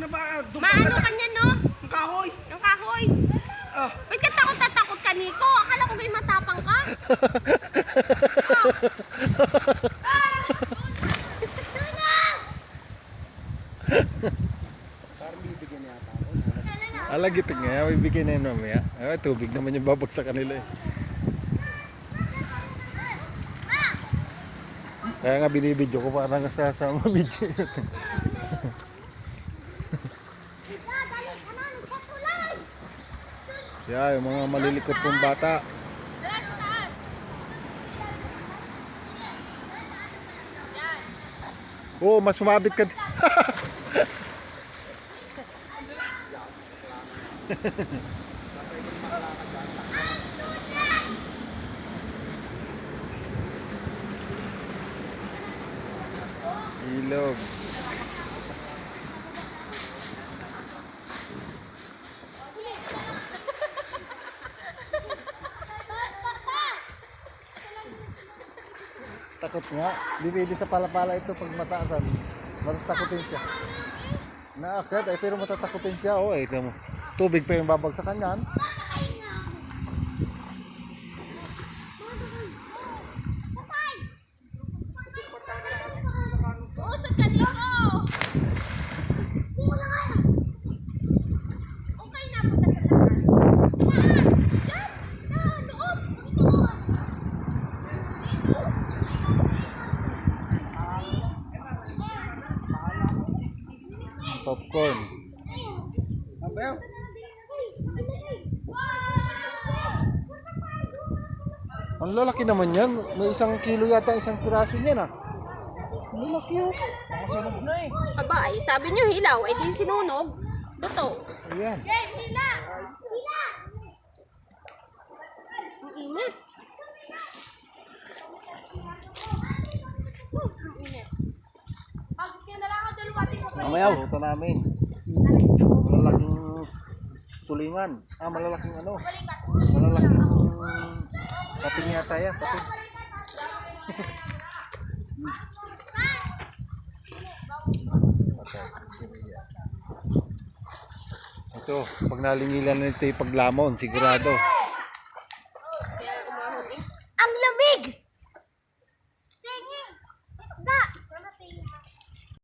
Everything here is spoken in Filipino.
na ba? Maano ka niyan, no? Ang kahoy. Yung kahoy. Oh. Ba't ka takot ka, Nico? Akala ko may matapang ka. Parang bibigyan niya ako. Alagitig nga, may bigay na yun mamaya. Ay, tubig naman yung babag sa kanila eh. Kaya nga binibidyo ko para nasasama video. Yeah, yung mga malilikot pong bata. Oh, mas sumabit ka. Ilog. Takot nga. Dipindi sa palapala ito pag mataasan. Matatakutin siya. Naakyat ay pero matatakutin siya. Oh, ito mo. Tubig pa yung babagsakan yan. Usod ka, Nico! Okay na, punta sa lahat. Yan! Loob! Popcorn. Abayaw. Ang lalaki naman yan. May 1 kilo yata, 1 piraso niyan ah. Ang lalaki oh. Nakasunog na eh. Aba, eh, sabi niyo hilaw, eh di sinunog. Totoo. Ayan. Ang init. Ang init. Pagkis niya na lang ako dalawating ko. Mamayaw. Ito namin. Malalaking tulingan. Ah, malalaking ano. Malalaking pating yata yan. Pating. Ito, pag nalingilan na ito yung paglamon, sigurado.